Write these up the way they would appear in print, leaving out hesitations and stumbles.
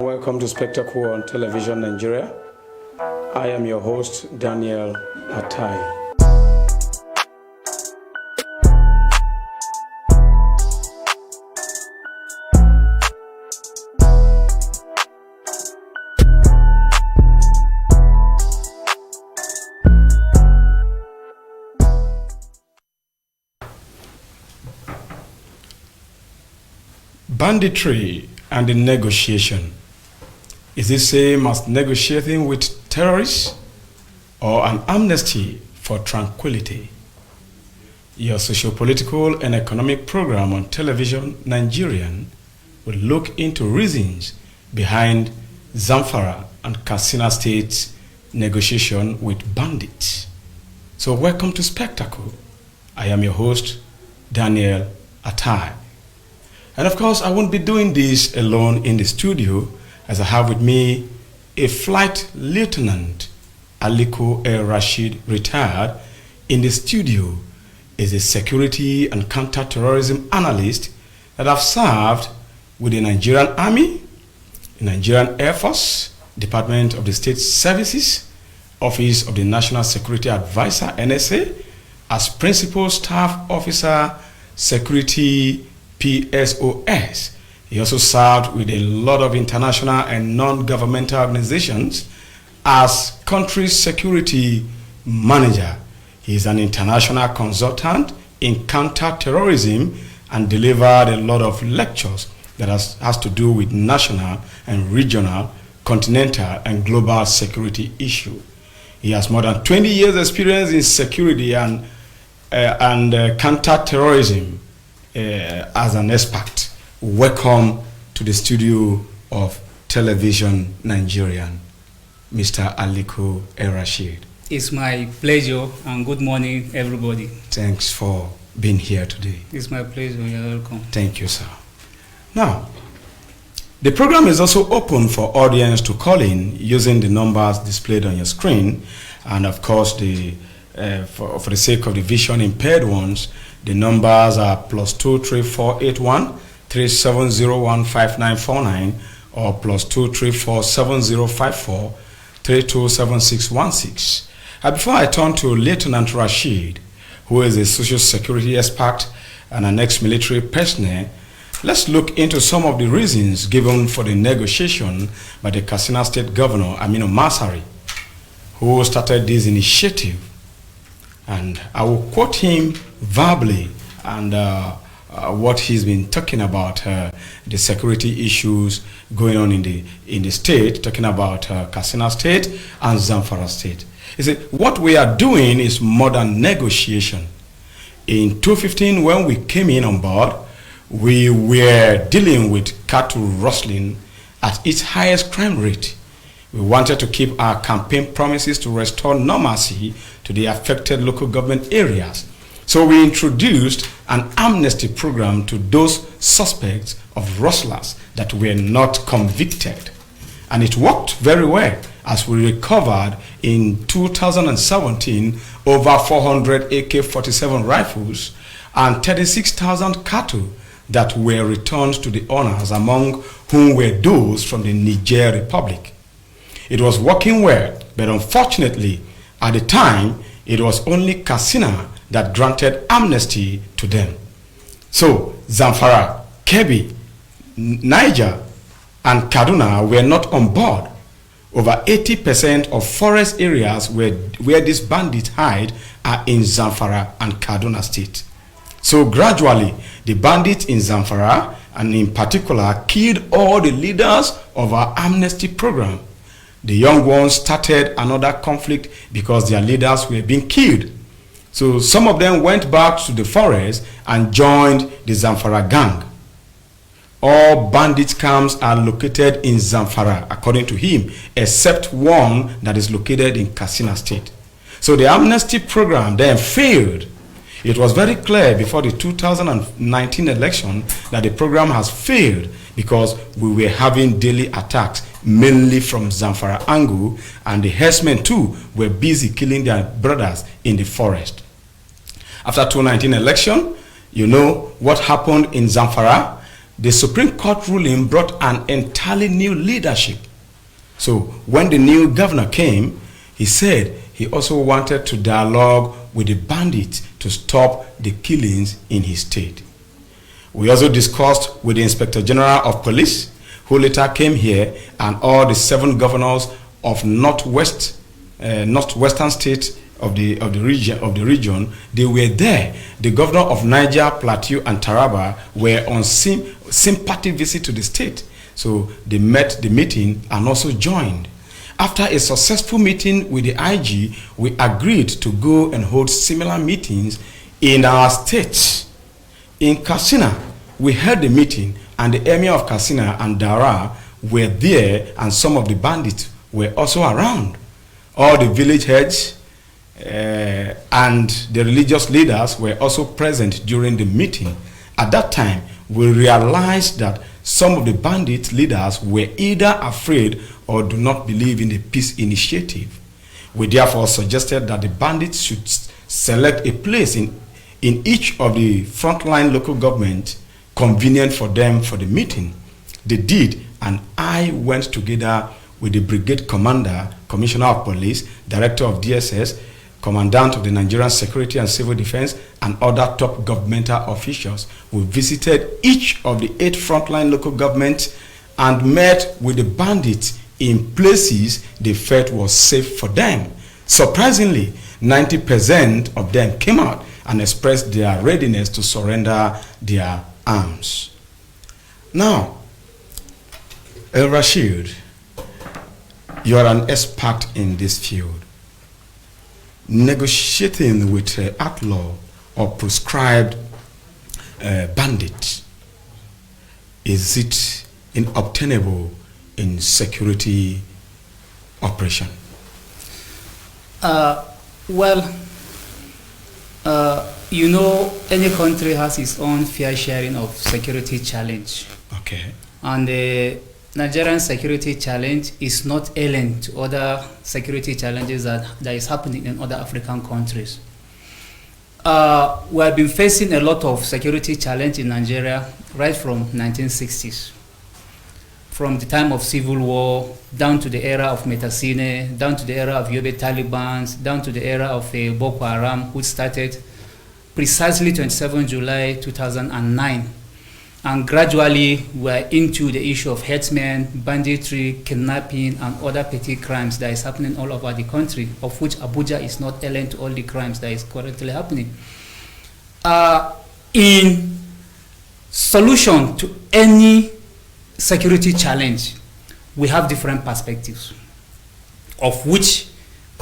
Welcome to Spectacle on Television Nigeria. I am your host, Daniel Atai. Banditry and the negotiation. Is it same as negotiating with terrorists or an amnesty for tranquility? Your socio-political and economic program on television Nigerian will look into reasons behind Zamfara and Katsina State's negotiation with bandits. So welcome to Spectacle. I am your host, Daniel Atai. And of course, I won't be doing this alone in the studio, as I have with me a Flight Lieutenant, Aliko El Rashid, retired. In the studio is a security and counter-terrorism analyst that have served with the Nigerian Army, the Nigerian Air Force, Department of the State Services, Office of the National Security Advisor, NSA, as Principal Staff Officer, Security PSOS. He also served with a lot of international and non-governmental organizations as country security manager. He is an international consultant in counter-terrorism and delivered a lot of lectures that has to do with national and regional, continental and global security issues. He has more than 20 years experience in security and counter-terrorism as an expert. Welcome to the studio of Television Nigerian, Mr. Aliko El Rashid. It's my pleasure and good morning, everybody. Thanks for being here today. It's my pleasure. You're welcome. Thank you, sir. Now, the program is also open for audience to call in using the numbers displayed on your screen, and of course, for the sake of the vision impaired ones, the numbers are +23481 37015949 or +2347054 327616. Before I turn to Lieutenant Rashid, who is a social security expert and an ex-military personnel, let's look into some of the reasons given for the negotiation by the Katsina State Governor, Aminu Masari, who started this initiative. And I will quote him verbally and what he's been talking about, the security issues going on in the state, talking about Katsina State and Zamfara State. He said, what we are doing is modern negotiation. In 2015, when we came in on board, we were dealing with cattle rustling at its highest crime rate. We wanted to keep our campaign promises to restore normalcy to the affected local government areas. So we introduced an amnesty program to those suspects of rustlers that were not convicted. And it worked very well, as we recovered in 2017 over 400 AK-47 rifles and 36,000 cattle that were returned to the owners, among whom were those from the Niger Republic. It was working well, but unfortunately, at the time, it was only Katsina that granted amnesty to them. So, Zamfara, Kebbi, Niger, and Kaduna were not on board. Over 80% of forest areas where these bandits hide are in Zamfara and Kaduna State. So gradually, the bandits in Zamfara, and in particular, killed all the leaders of our amnesty program. The young ones started another conflict because their leaders were being killed. So some of them went back to the forest and joined the Zamfara gang. All bandit camps are located in Zamfara, according to him, except one that is located in Katsina State. So the amnesty program then failed. It was very clear before the 2019 election that the program has failed because we were having daily attacks, mainly from Zamfara angle, and the herdsmen too were busy killing their brothers in the forest. After 2019 election, you know what happened in Zamfara? the Supreme Court ruling brought an entirely new leadership. So when the new governor came, he said he also wanted to dialogue with the bandits to stop the killings in his state. We also discussed with the Inspector General of Police, who later came here, and all the 7 governors of northwestern states of the region. They were there. The governor of Niger, Plateau, and Taraba were on sympathy visit to the state. So they met the meeting and also joined. After a successful meeting with the IG, we agreed to go and hold similar meetings in our states. In Katsina, we held the meeting, and the emir of Katsina and Dara were there, and some of the bandits were also around. All the village heads and the religious leaders were also present during the meeting. At that time, we realized that some of the bandit leaders were either afraid or do not believe in the peace initiative. We therefore suggested that the bandits should select a place in each of the frontline local governments convenient for them for the meeting. They did, and I went together with the brigade commander, commissioner of police, director of DSS, commandant of the Nigerian Security and Civil Defense, and other top governmental officials. We visited each of the 8 frontline local governments and met with the bandits in places they felt was safe for them. Surprisingly, 90% of them came out and expressed their readiness to surrender their arms. Now, El Rashid, you are an expert in this field. Negotiating with outlaw or proscribed bandits, is it inobtainable in security operation? You know, any country has its own fair sharing of security challenge. Okay. And the Nigerian security challenge is not alien to other security challenges that is happening in other African countries. We have been facing a lot of security challenge in Nigeria right from 1960s. From the time of civil war, down to the era of Metasine, down to the era of Yobe Taliban, down to the era of Boko Haram, which started precisely 27 July 2009. And gradually we're into the issue of herdsmen, banditry, kidnapping, and other petty crimes that is happening all over the country, of which Abuja is not alien to all the crimes that is currently happening. In solution to any security challenge, we have different perspectives, of which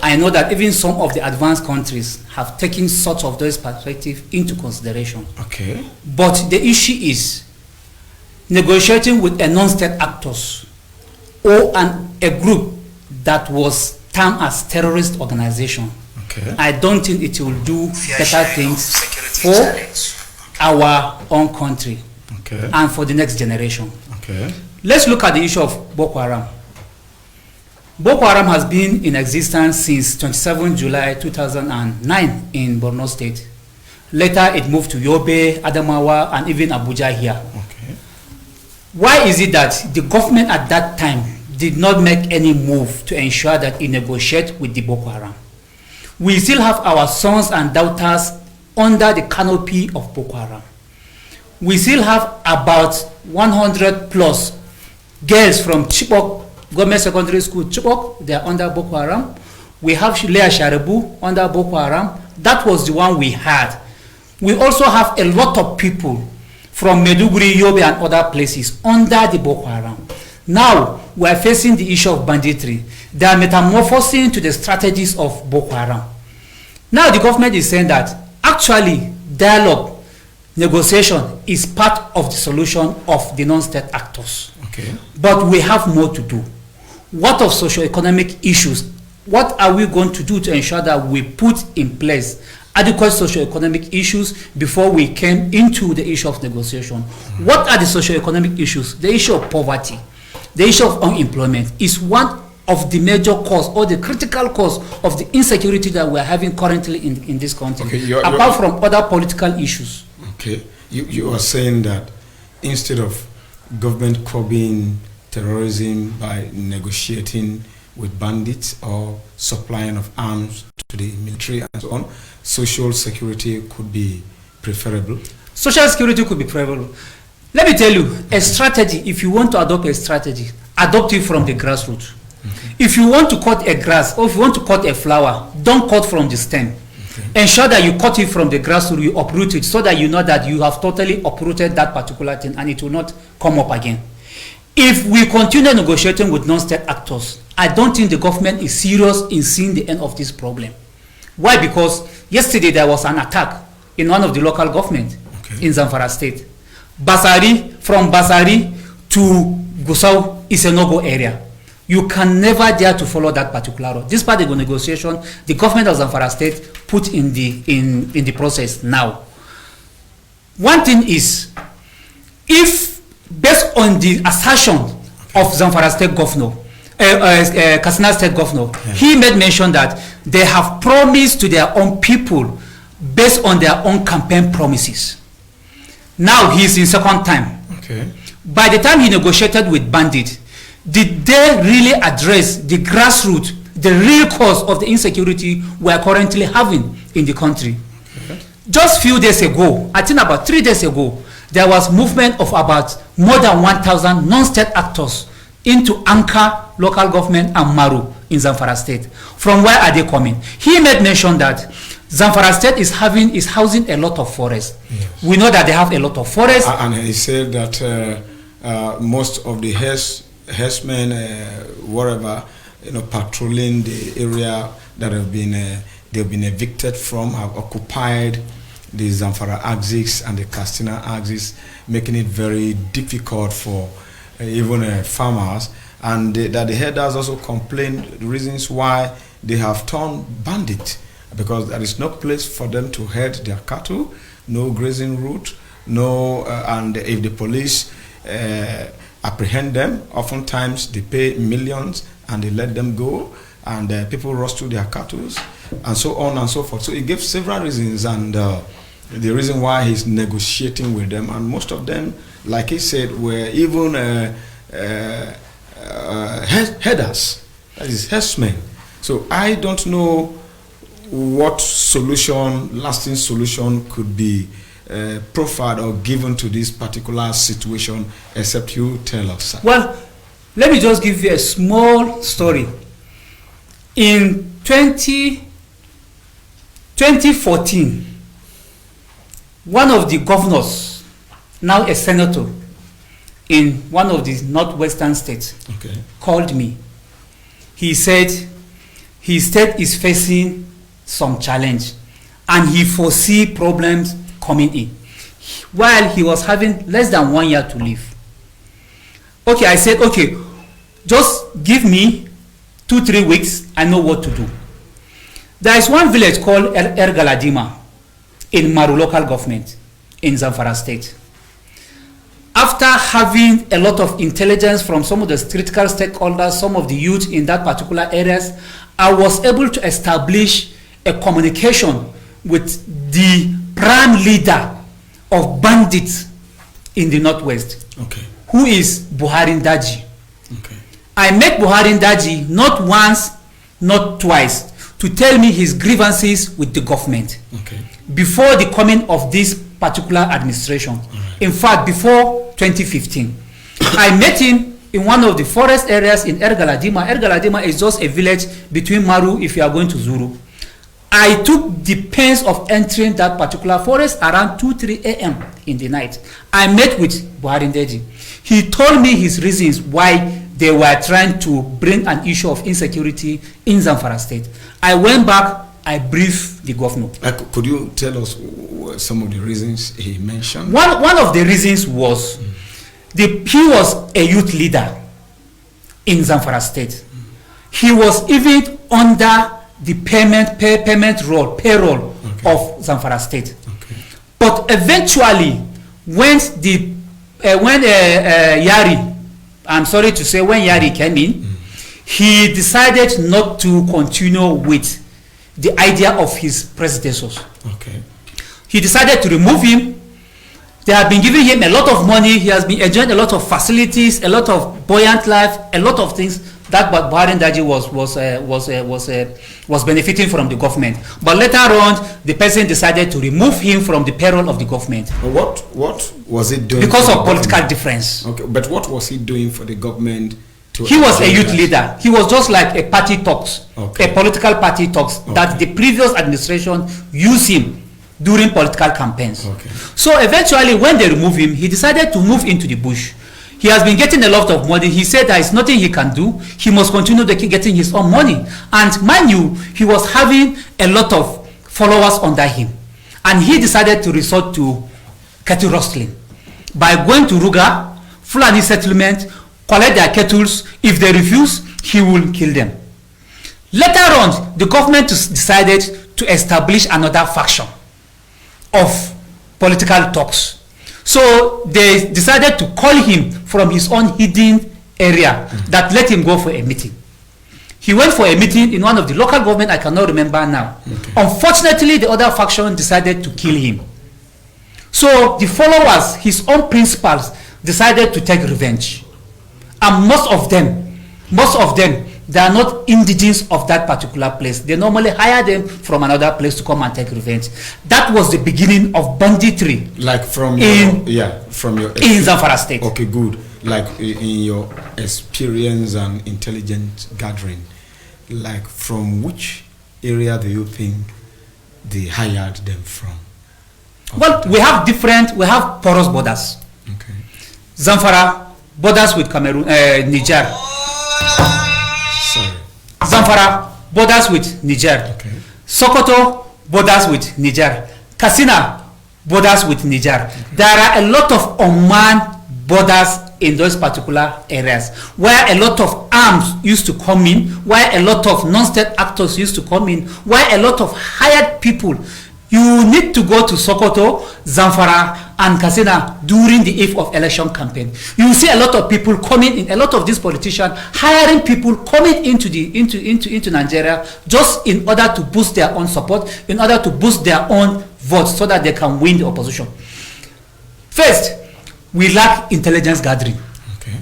I know that even some of the advanced countries have taken such of those perspectives into consideration. Okay. But the issue is negotiating with a non-state actors or a group that was termed as terrorist organization. Okay. I don't think it will do better things for our own country, okay, and for the next generation. Okay. Let's look at the issue of Boko Haram. Boko Haram has been in existence since 27 July 2009 in Borno State. Later it moved to Yobe, Adamawa, and even Abuja here. Okay. Why is it that the government at that time did not make any move to ensure that it negotiate with the Boko Haram? We still have our sons and daughters under the canopy of Boko Haram. We still have about 100 plus girls from Chibok Government Secondary School, Chibok, they are under Boko Haram. We have Leah Sharibu under Boko Haram. That was the one we had. We also have a lot of people from Maiduguri, Yobe, and other places under the Boko Haram. Now, we are facing the issue of banditry. They are metamorphosing to the strategies of Boko Haram. Now, the government is saying that actually dialogue, negotiation is part of the solution of the non-state actors. Okay. But we have more to do. What of socio-economic issues? What are we going to do to ensure that we put in place adequate socio-economic issues before we came into the issue of negotiation? Mm-hmm. What are the socio-economic issues? The issue of poverty, the issue of unemployment is one of the major cause or the critical cause of the insecurity that we are having currently in this country, okay, apart from other political issues. Okay, you are saying that instead of government curbing terrorism by negotiating with bandits or supplying of arms to the military and so on, social security could be preferable? Social security could be preferable. Let me tell you, a strategy, if you want to adopt a strategy, adopt it from the grassroots. Okay. If you want to cut a grass or if you want to cut a flower, don't cut from the stem. Okay. Ensure that you cut it from the grassroots, you uproot it so that you know that you have totally uprooted that particular thing and it will not come up again. If we continue negotiating with non-state actors, I don't think the government is serious in seeing the end of this problem. Why? Because yesterday there was an attack in one of the local government in Zamfara state. Basari, from Basari to Gusau is a no-go area. You can never dare to follow that particular road. This part of the negotiation, the government of Zamfara state put in the process now. One thing is, if based on the assertion of Zamfara state governor, Katsina state governor, he made mention that they have promised to their own people based on their own campaign promises. Now he is in second time. Okay. By the time he negotiated with bandit, did they really address the grassroots, the real cause of the insecurity we are currently having in the country? Okay. Just few days ago, I think about 3 days ago, there was movement of about more than 1,000 non-state actors into Anka local government and Maru in Zamfara state. From where are they coming? He made mention that Zamfara state is housing a lot of forests. Yes. We know that they have a lot of forests. And he said that most of the herdsmen, whatever, patrolling the area that they've been evicted from, have occupied the Zamfara axis and the Katsina axis, making it very difficult for even farmers. And that the herders also complained the reasons why they have turned bandit, because there is no place for them to herd their cattle, no grazing route, and if the police apprehend them, oftentimes they pay millions and they let them go, and people rush to their cattle, and so on and so forth. So he gave several reasons, and the reason why he's negotiating with them, and most of them, like he said, were even herders, that is herdsmen. So I don't know what lasting solution could be proffered or given to this particular situation, except you tell us. Well, let me just give you a small story. In 2014, one of the governors, now a senator in one of the northwestern states, called me. He said his state is facing some challenge and he foresee problems coming in while he was having less than 1 year to live. Okay, I said, okay, just give me 2-3 weeks, I know what to do. There is one village called Galadima in Maru local government in Zamfara state. After having a lot of intelligence from some of the critical stakeholders, some of the youth in that particular areas, I was able to establish a communication with the prime leader of bandits in the northwest, who is Buhari Daji. I met Buhari Daji not once, not twice, to tell me his grievances with the government before the coming of this particular administration. In fact, before 2015, I met him in one of the forest areas in Galadima. Galadima is just a village between Maru if you are going to Zuru. I took the pains of entering that particular forest around 2-3 a.m. in the night. I met with Buhari Daji. He told me his reasons why they were trying to bring an issue of insecurity in Zamfara state. I went back, I briefed the governor. Could you tell us some of the reasons he mentioned? One of the reasons was he was a youth leader in Zamfara state. He was even under the payroll of Zamfara state. But eventually, when Yari, I'm sorry to say, when Yari came in, he decided not to continue with the idea of his predecessors. He decided to remove him. They have been giving him a lot of money. He has been enjoying a lot of facilities, a lot of buoyant life, a lot of things that Buhari Daji was benefiting from the government. But later on, the person decided to remove him from the payroll of the government. What was he doing? Because of political difference. Okay, but what was he doing for the government? He was a youth leader. He was just like a party talks, okay. A political party talks that the previous administration used him during political campaigns. Okay. So eventually, when they removed him, he decided to move into the bush. He has been getting a lot of money. He said there is nothing he can do. He must continue getting his own money. And mind you, he was having a lot of followers under him. And he decided to resort to cattle rustling by going to Ruga, Fulani settlement, collect their kettles. If they refuse, he will kill them. Later on, the government decided to establish another faction of political talks. So they decided to call him from his own hidden area that let him go for a meeting. He went for a meeting in one of the local government, I cannot remember now. Okay. Unfortunately, the other faction decided to kill him. So the followers, his own principals, decided to take revenge. And most of them, they are not indigenous of that particular place. They normally hire them from another place to come and take revenge. That was the beginning of banditry. Like from in Zamfara State. Okay, good. Like in your experience and intelligence gathering, like from which area do you think they hired them from? Well, we have porous borders. Okay. Zamfara borders with Cameroon, Niger. Sorry. Zamfara borders with Niger. Okay. Sokoto borders with Niger. Katsina borders with Niger. There are a lot of unmanned borders in those particular areas where a lot of arms used to come in, where a lot of non-state actors used to come in, where a lot of hired people. You need to go to Sokoto, Zamfara, and Katsina during the eve of election campaign. You will see a lot of people coming in, a lot of these politicians hiring people coming into Nigeria just in order to boost their own support, in order to boost their own votes so that they can win the opposition. First, we lack intelligence gathering. Okay.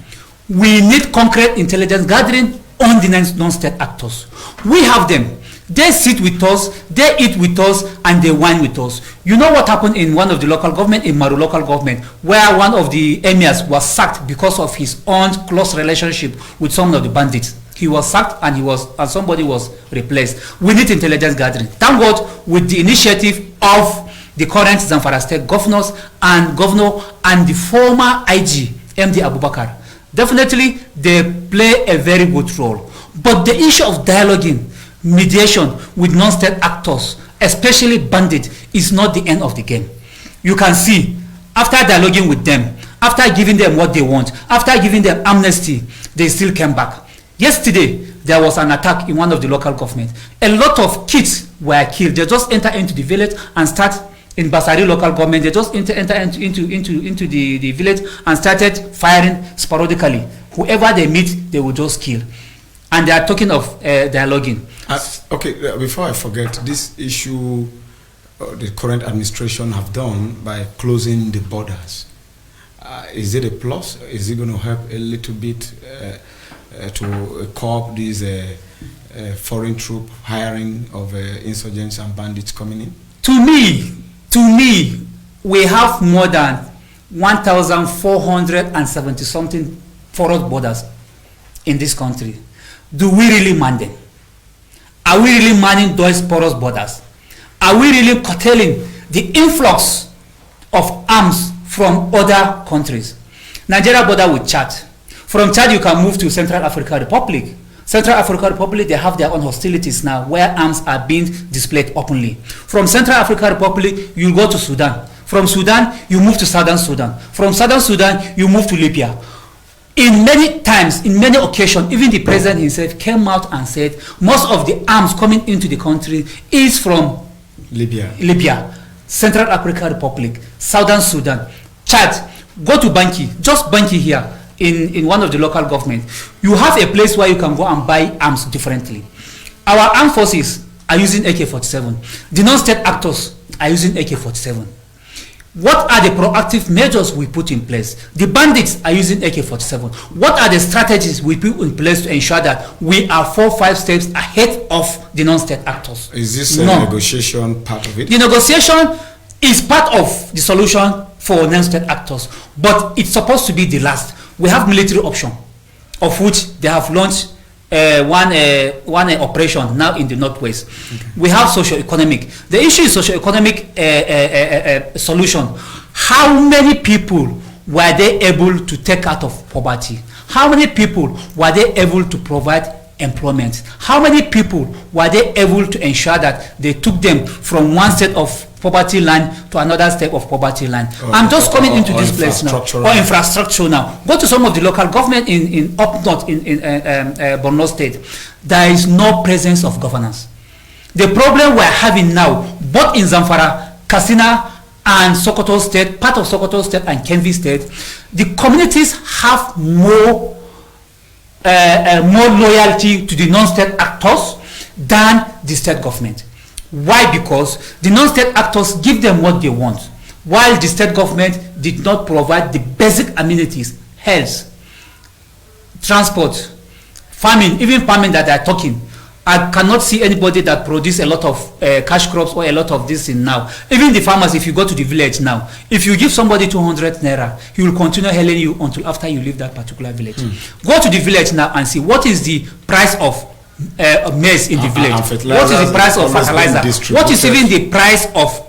We need concrete intelligence gathering on the non-state actors. We have them. They sit with us, they eat with us, and they wine with us. You know what happened in one of the local government, in Maru local government, where one of the emirs was sacked because of his own close relationship with some of the bandits. He was sacked and somebody was replaced. We need intelligence gathering. Thank God, with the initiative of the current Zamfara State governor and the former IG, MD Abubakar. Definitely, they play a very good role. But the issue of dialoguing, mediation with non-state actors, especially bandits, is not the end of the game. You can see, after dialoguing with them, after giving them what they want, after giving them amnesty, they still came back. Yesterday, there was an attack in one of the local government. A lot of kids were killed. They just enter into the village and start in Basari local government. They just enter into the village and started firing sporadically. Whoever they meet, they will just kill. And they are talking of dialoguing. Okay, before I forget, this issue the current administration have done by closing the borders, is it a plus? Is it going to help a little bit to curb these foreign troop hiring of insurgents and bandits coming in? To me, we have more than 1,470 something foreign borders in this country. Do we really man them? Are we really manning those porous borders? Are we really curtailing the influx of arms from other countries? Nigeria border with Chad. From Chad, you can move to Central African Republic. Central African Republic, they have their own hostilities now where arms are being displayed openly. From Central African Republic, you go to Sudan. From Sudan, you move to Southern Sudan. From Southern Sudan, you move to Libya. In many times, in many occasions, even the president himself came out and said most of the arms coming into the country is from Libya, Central African Republic, Southern Sudan, Chad. Go to Banki, just Banki here in one of the local government. You have a place where you can go and buy arms differently. Our armed forces are using AK-47. The non-state actors are using AK-47. What are the proactive measures we put in place? The bandits are using AK-47. What are the strategies we put in place to ensure that we are 4-5 steps ahead of the non-state actors? Is this a negotiation part of it? The negotiation is part of the solution for non-state actors, but it's supposed to be the last. We have military option, of which they have launched one operation now in the northwest. Okay. We have socio-economic. The issue is socio-economic solution. How many people were they able to take out of poverty? How many people were they able to provide employment? How many people were they able to ensure that they took them from one state of poverty line to another step of poverty line? I'm just coming into this place now. Or infrastructure now. Go to some of the local government in up north in Borno State. There is no presence of governance. The problem we're having now, both in Zamfara, Katsina, and Sokoto State, part of Sokoto State and Kemvi State, the communities have more loyalty to the non-state actors than the state government. Why? Because the non-state actors give them what they want, while the state government did not provide the basic amenities, health, transport, farming, even farming that they are talking. I cannot see anybody that produce a lot of cash crops or a lot of this in now. Even the farmers, if you go to the village now, if you give somebody 200 naira, he will continue hailing you until after you leave that particular village. Go to the village now and see what is the price of maize in the village. What is the price of fertilizer? What is even the price of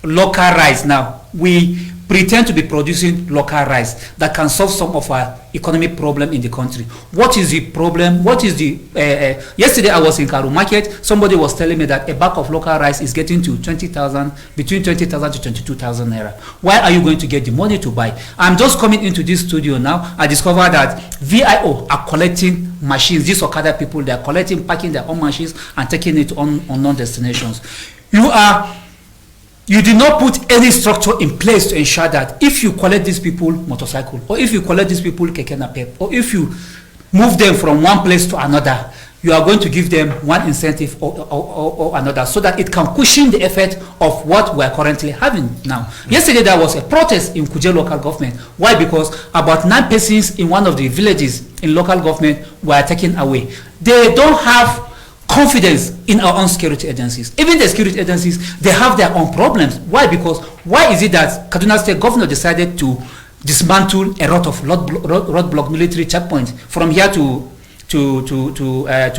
local rice now? We pretend to be producing local rice that can solve some of our economic problem in the country. What is the problem? What is the yesterday I was in Karu Market. Somebody was telling me that a bag of local rice is getting to 20,000, between 20,000 to 22,000 naira. Where are you going to get the money to buy? I'm just coming into this studio now. I discovered that VIO are collecting machines. These Okada people, they are collecting, packing their own machines and taking it on non-destinations. You did not put any structure in place to ensure that if you collect these people motorcycle, or if you collect these people keke napep, or if you move them from one place to another, you are going to give them one incentive or another, so that it can cushion the effect of what we are currently having now. Yesterday there was a protest in Kuje local government. Why? Because about 9 persons in one of the villages in local government were taken away. They don't have confidence in our own security agencies. Even the security agencies, they have their own problems. Why? Because why is it that Kaduna State governor decided to dismantle a lot of roadblock military checkpoints from here to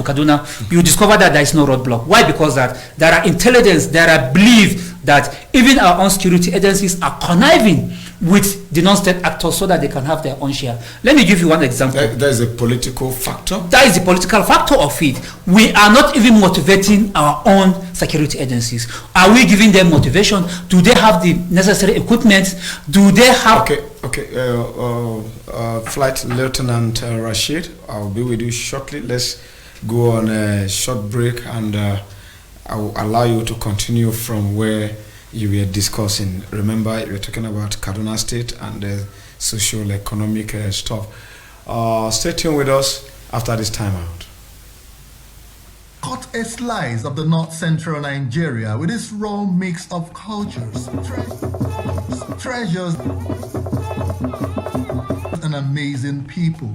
Kaduna? You discover that there is no roadblock. Why? Because that there are intelligence, there are belief that even our own security agencies are conniving with the non-state actors so that they can have their own share. Let me give you one example. There is a political factor. That is the political factor of it. We are not even motivating our own security agencies. Are we giving them motivation? Do they have the necessary equipment? Do they have... Flight Lieutenant Rashid, I'll be with you shortly. Let's go on a short break, and I will allow you to continue from where you were discussing. Remember, you were talking about Kaduna State and the social economic stuff. Stay tuned with us after this time out. Cut a slice of the north central Nigeria with its raw mix of cultures, treasures, and amazing people.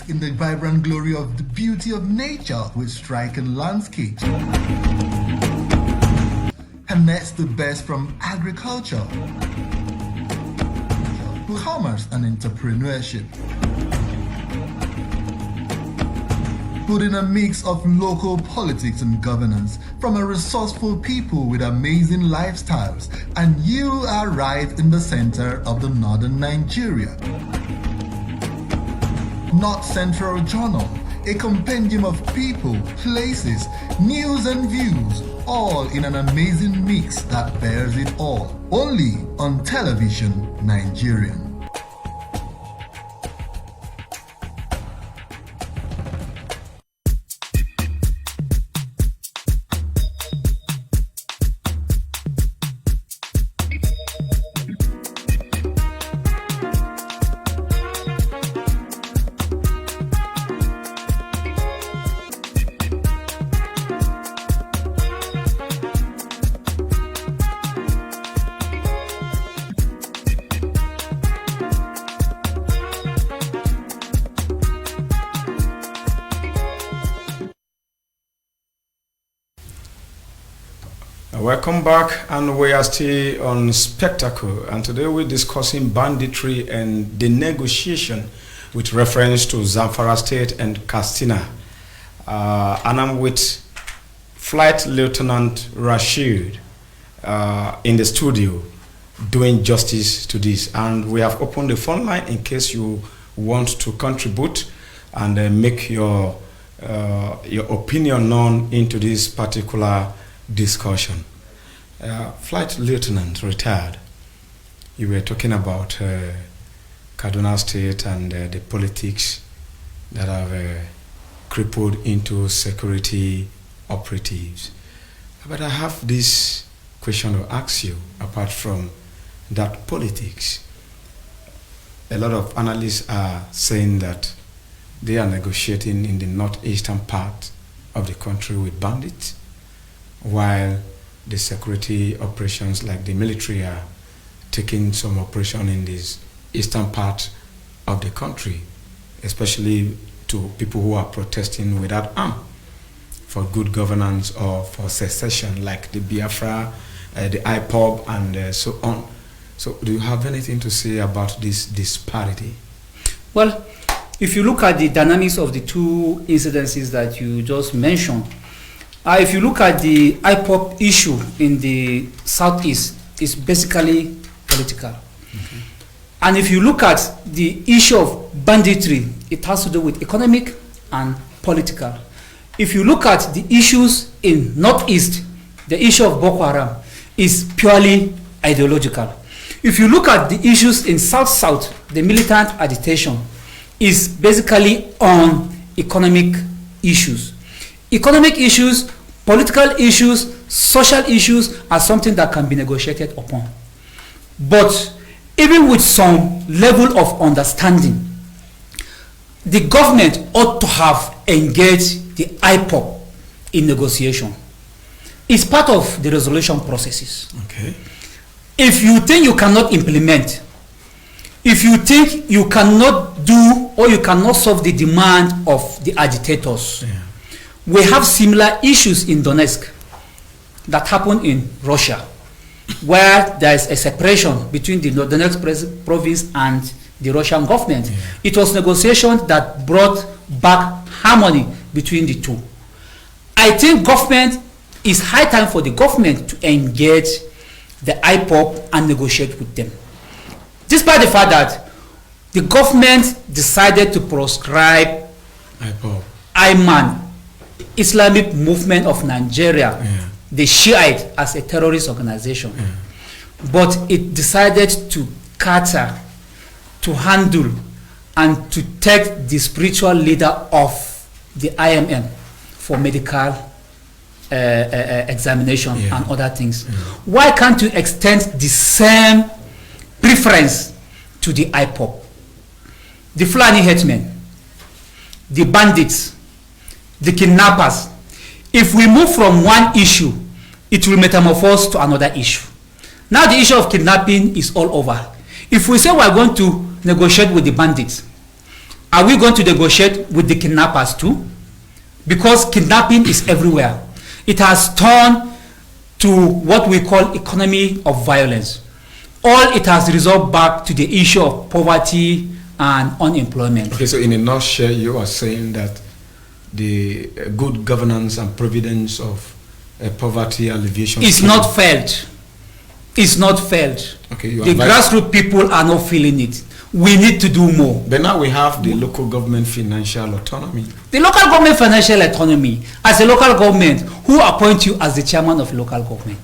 In the vibrant glory of the beauty of nature with striking landscapes. And that's the best from agriculture, commerce and entrepreneurship. Put in a mix of local politics and governance from a resourceful people with amazing lifestyles, and you are right in the center of the northern Nigeria. North Central Journal, a compendium of people, places, news and views, all in an amazing mix that bears it all. Only on Television Nigerian. Welcome back, and we are still on Spectacle, and today we're discussing banditry and the negotiation with reference to Zamfara State and Katsina. And I'm with Flight Lieutenant Rashid in the studio doing justice to this, and we have opened the phone line in case you want to contribute and make your opinion known into this particular discussion. Flight Lieutenant, retired, you were talking about Kaduna State and the politics that have crippled into security operatives. But I have this question to ask you. Apart from that politics, a lot of analysts are saying that they are negotiating in the northeastern part of the country with bandits, while the security operations like the military are taking some operation in this eastern part of the country, especially to people who are protesting without arm for good governance or for secession, like the Biafra, the IPOB, and so on. So do you have anything to say about this disparity? Well, if you look at the dynamics of the two incidences that you just mentioned, if you look at the IPOP issue in the southeast, it's basically political. Okay. And if you look at the issue of banditry, it has to do with economic and political. If you look at the issues in northeast, the issue of Boko Haram is purely ideological. If you look at the issues in south-south, the militant agitation is basically on economic issues. Economic issues, political issues, social issues are something that can be negotiated upon. But even with some level of understanding, the government ought to have engaged the IPOP in negotiation. It's part of the resolution processes. Okay. If you think you cannot implement, if you think you cannot do or you cannot solve the demand of the agitators, we have similar issues in Donetsk that happen in Russia, where there is a separation between the Donetsk province and the Russian government. It was negotiation that brought back harmony between the two. I think it's high time for the government to engage the IPOP and negotiate with them. Despite the fact that the government decided to proscribe IMAN, Islamic Movement of Nigeria, the Shiite, as a terrorist organization. But it decided to cater, to handle, and to take the spiritual leader of the IMN for medical examination and other things. Why can't you extend the same preference to the IPOP? The Fulani headmen, the bandits, the kidnappers. If we move from one issue, it will metamorphose to another issue. Now the issue of kidnapping is all over. If we say we are going to negotiate with the bandits, are we going to negotiate with the kidnappers too? Because kidnapping is everywhere. It has turned to what we call economy of violence. All it has resolved back to the issue of poverty and unemployment. Okay, so in a nutshell, you are saying that the good governance and providence of poverty alleviation is not felt. It's not felt. Okay, the grassroots people are not feeling it. We need to do more. But now we have the local government financial autonomy. The local government financial autonomy, as a local government, who appoint you as the chairman of local government?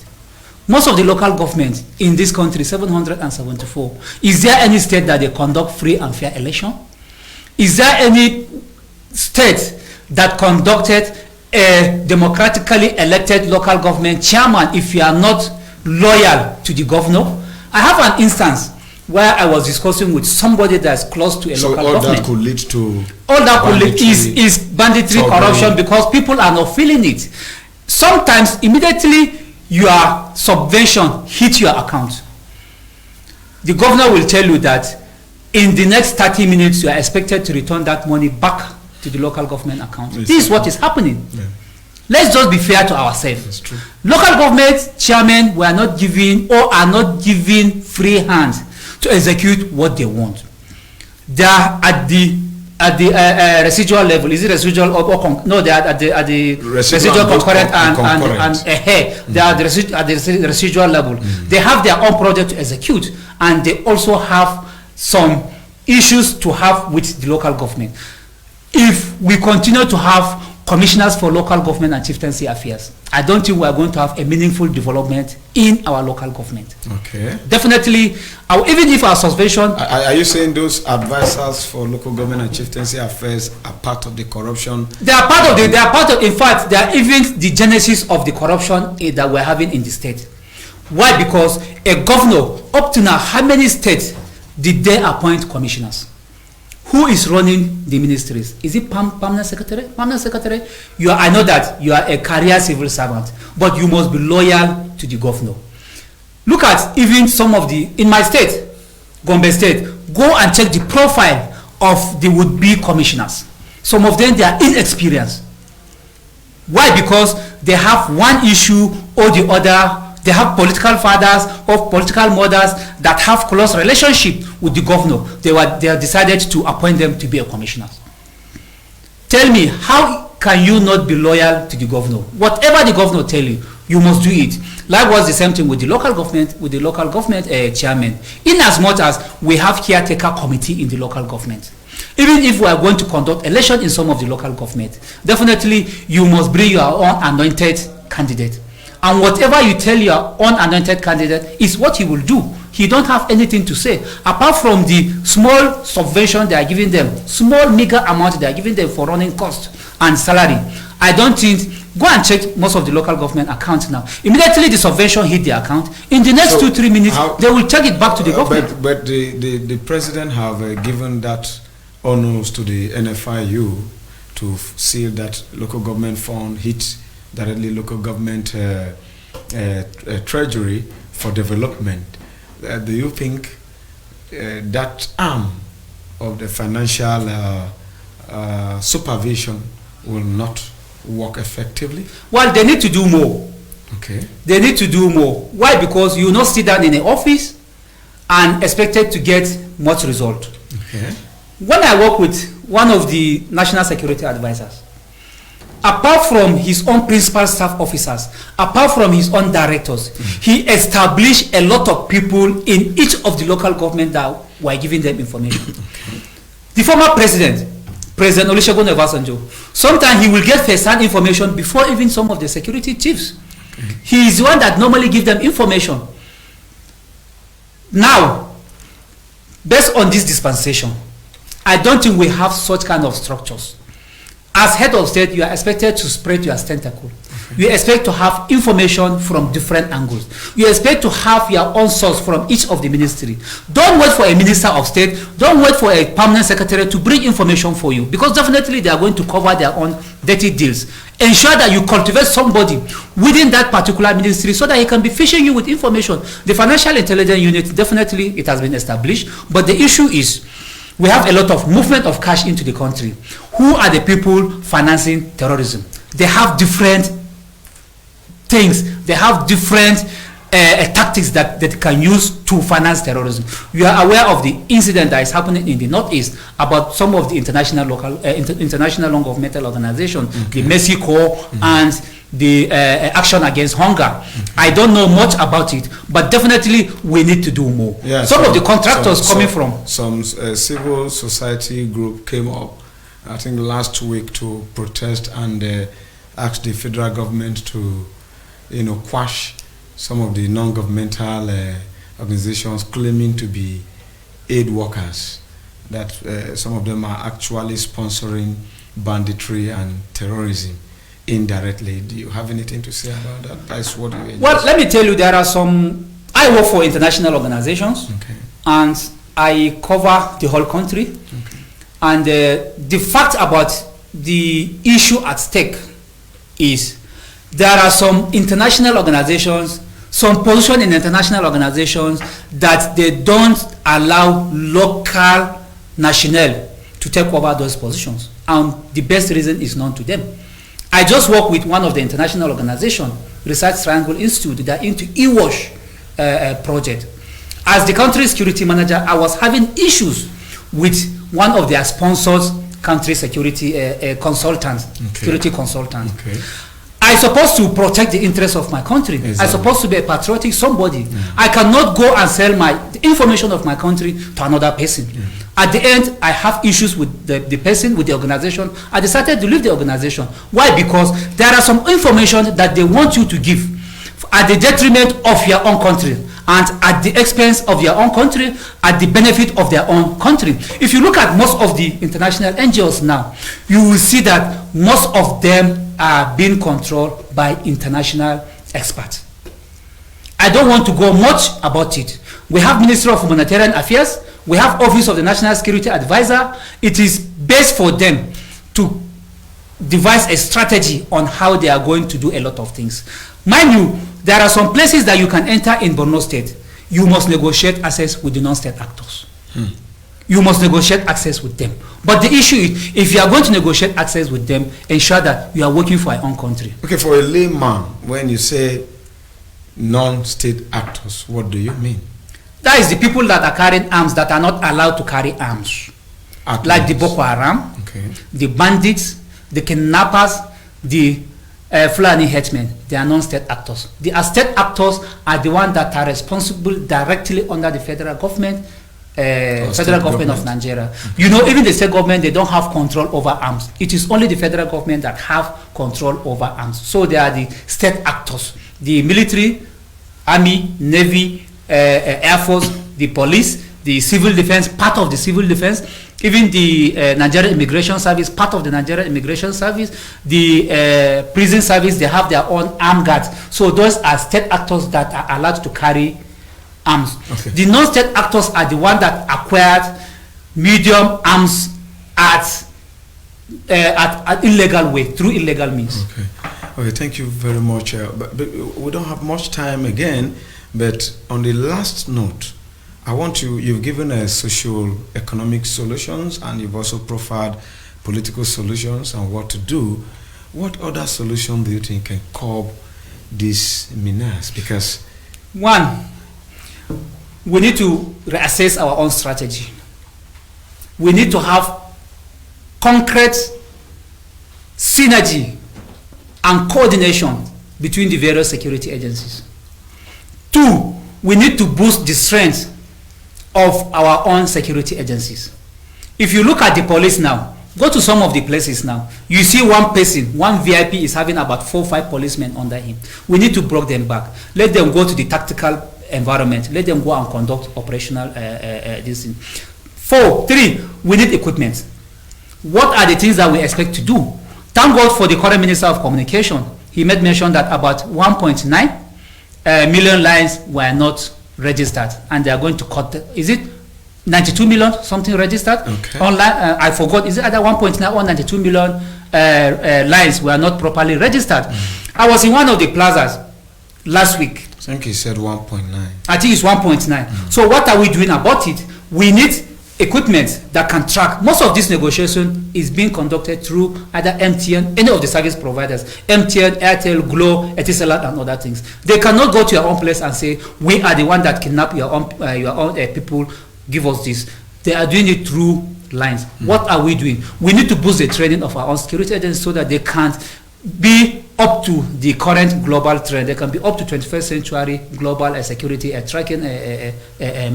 Most of the local governments in this country, 774, is there any state that they conduct free and fair election? Is there any state that conducted a democratically elected local government chairman if you are not loyal to the governor? I have an instance where I was discussing with somebody that's close to a local government. So all that could lead to... All that could lead is banditry, corruption, because people are not feeling it. Sometimes, immediately, your subvention hits your account. The governor will tell you that in the next 30 minutes, you are expected to return that money back to the local government account. This is what is happening. Let's just be fair to ourselves. That's true. Local government chairmen were not given or are not given free hands to execute what they want. They are at the residual level. Is it residual or no? They are at the residual concurrent and they are at the residual level. They have their own project to execute, and they also have some issues to have with the local government. If we continue to have commissioners for local government and chieftaincy affairs, I don't think we are going to have a meaningful development in our local government. Okay. Definitely, even if our suspension... Are you saying those advisors for local government and chieftaincy affairs are part of the corruption? They are part of in fact, they are even the genesis of the corruption that we're having in the state. Why? Because a governor, up to now, how many states did they appoint commissioners? Who is running the ministries? Is it permanent secretary? Permanent secretary? I know that you are a career civil servant, but you must be loyal to the governor. Look at even some of in my state, Gombe State, go and check the profile of the would-be commissioners. Some of them, they are inexperienced. Why? Because they have one issue or the other. They have political fathers or political mothers that have close relationship with the governor. They have decided to appoint them to be a commissioner. Tell me, how can you not be loyal to the governor? Whatever the governor tell you, you must do it. Likewise, the same thing with the local government, chairman. In as much as we have caretaker committee in the local government. Even if we are going to conduct election in some of the local government, definitely you must bring your own anointed candidate. And whatever you tell your unanointed candidate is what he will do. He don't have anything to say. Apart from the small subvention they are giving them, small meager amount they are giving them for running cost and salary. I don't think, go and check most of the local government accounts now. Immediately the subvention hit the account. In the next 2-3 minutes, they will take it back to the government. But the president have given that honors to the NFIU to see that local government fund hit directly local government treasury for development. Do you think that arm of the financial supervision will not work effectively? Well, they need to do more. Okay. They need to do more. Why? Because you will not sit down in an office and expected to get much result. Okay. When I work with one of the national security advisors, apart from his own principal staff officers, apart from his own directors, he established a lot of people in each of the local government that were giving them information. Okay. The former President Olusegun Obasanjo, sometimes he will get first-hand information before even some of the security chiefs. Okay. He is the one that normally gives them information. Now, based on this dispensation, I don't think we have such kind of structures. As head of state, you are expected to spread your tentacle. You expect to have information from different angles. You expect to have your own source from each of the ministry. Don't wait for a minister of state. Don't wait for a permanent secretary to bring information for you, because definitely they are going to cover their own dirty deals. Ensure that you cultivate somebody within that particular ministry so that he can be fishing you with information. The Financial Intelligence Unit, definitely it has been established, but the issue is we have a lot of movement of cash into the country. Who are the people financing terrorism? They have different things. They have different tactics that they can use to finance terrorism. You are aware of the incident that is happening in the Northeast about some of the international non-governmental organizations, the Mercy Corps and the Action Against Hunger. I don't know much about it, but definitely we need to do more. Yeah, some of the contractors coming from some civil society group came up, I think last week, to protest and ask the federal government to, quash some of the non-governmental organizations claiming to be aid workers, that some of them are actually sponsoring banditry and terrorism indirectly. Do you have anything to say about that? That's what you Well, let me tell you, there are some, I work for international organizations, okay, and I cover the whole country. Okay. And the fact about the issue at stake is there are some international organizations, some position in international organizations that they don't allow local national to take over those positions. And the best reason is known to them. I just work with one of the international organizations, Research Triangle Institute, that are into e-wash project. As the country security manager, I was having issues with one of their sponsors, country security consultants, security consultants. I'm supposed to protect the interests of my country. I'm supposed to be a patriotic somebody. I cannot go and sell the information of my country to another person. At the end, I have issues with the person, with the organization. I decided to leave the organization. Why? Because there are some information that they want you to give at the detriment of your own country and at the expense of your own country, at the benefit of their own country. If you look at most of the international NGOs now, you will see that most of them are being controlled by international experts. I don't want to go much about it. We have Ministry of Humanitarian Affairs. We have Office of the National Security Advisor. It is best for them to devise a strategy on how they are going to do a lot of things. Mind you, there are some places that you can enter in Borno State. You must negotiate access with the non-state actors. You must negotiate access with them. But the issue is, if you are going to negotiate access with them, ensure that you are working for your own country. Okay, for a layman, when you say non-state actors, what do you mean? That is the people that are carrying arms that are not allowed to carry arms. Like the Boko Haram, the bandits, the kidnappers, the Fulani headmen. They are non-state actors. The state actors are the ones that are responsible directly under the federal government, federal government of Nigeria. You know, even the state government, they don't have control over arms. It is only the federal government that have control over arms. So they are the state actors. The military, army, navy, air force, the police, the civil defense, part of the civil defense, even the Nigerian Immigration Service, part of the Nigerian Immigration Service, the prison service, they have their own armed guards. So those are state actors that are allowed to carry arms. The non-state actors are the ones that acquired medium arms at illegal way, through illegal means. Okay, thank you very much. But we don't have much time again, but on the last note, you've given us socio-economic solutions and you've also profiled political solutions and what to do. What other solution do you think can curb this menace? Because one, we need to reassess our own strategy. We need to have concrete synergy and coordination between the various security agencies. Two, we need to boost the strength of our own security agencies. If you look at the police now, go to some of the places now, you see one person, one VIP is having about 4 or 5 policemen under him. We need to bring them back. Let them go to the tactical environment. Let them go and conduct operational this thing. 3, we need equipment. What are the things that we expect to do? Thank God for the current Minister of Communication. He made mention that about 1.9 million lines were not registered, and they are going to cut. Is it 92 million something registered? Online, I forgot. Is it either 1.9 or 92 million lines were not properly registered? I was in one of the plazas last week. I think he said 1.9. I think it's 1.9. So what are we doing about it? We need equipment that can track. Most of this negotiation is being conducted through either MTN, any of the service providers, MTN, Airtel, Glo, Etisalat, and other things. They cannot go to your own place and say, we are the one that kidnap your own people, give us this. They are doing it through lines. What are we doing? We need to boost the training of our own security agents so that they can't be up to the current global trend. They can be up to 21st century global security tracking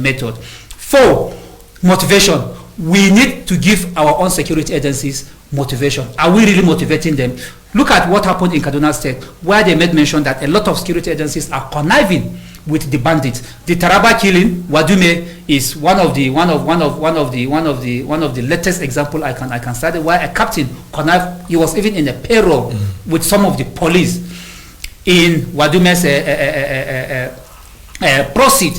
method. 4, motivation. We need to give our own security agencies motivation. Are we really motivating them? Look at what happened in Kaduna State, where they made mention that a lot of security agencies are conniving with the bandits. The Taraba killing, Wadume, is one of the latest example I can cite, where a captain connived. He was even in a payroll with some of the police in Wadume's proceed.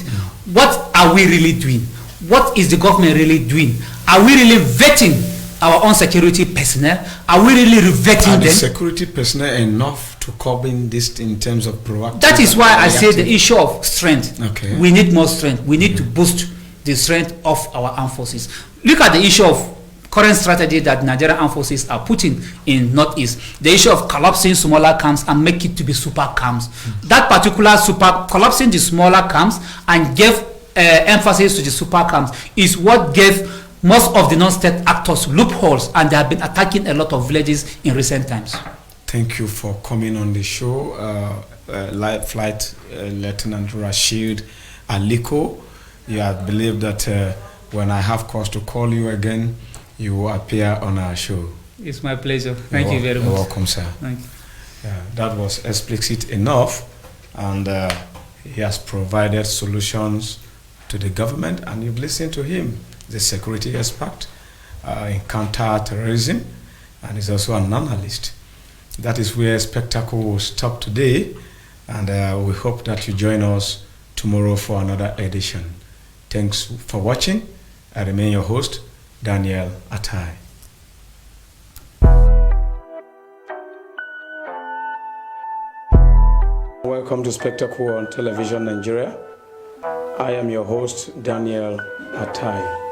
What are we really doing? What is the government really doing? Are we really vetting our own security personnel? Are we really vetting them? The security personnel enough to curbing this in terms of proactive? That is why I say the issue of strength. Okay. We need more strength. We need to boost the strength of our armed forces. Look at the issue of current strategy that Nigerian armed forces are putting in Northeast, the issue of collapsing smaller camps and make it to be super camps. That particular collapsing the smaller camps and give emphasis to the super camps is what gave most of the non-state actors loopholes, and they have been attacking a lot of villages in recent times. Thank you for coming on the show, Light Flight Lieutenant Rashid Aliko. I believe that when I have cause to call you again, you will appear on our show. It's my pleasure. Thank you very much. You're welcome, sir. Thank you. That was explicit enough, and he has provided solutions to the government, and you've listened to him, the security expert in counter-terrorism, and he's also an analyst. That is where Spectacle will stop today, and we hope that you join us tomorrow for another edition. Thanks for watching. I remain your host, Daniel Atai. Welcome to Spectacle on Television Nigeria. I am your host, Daniel Atai.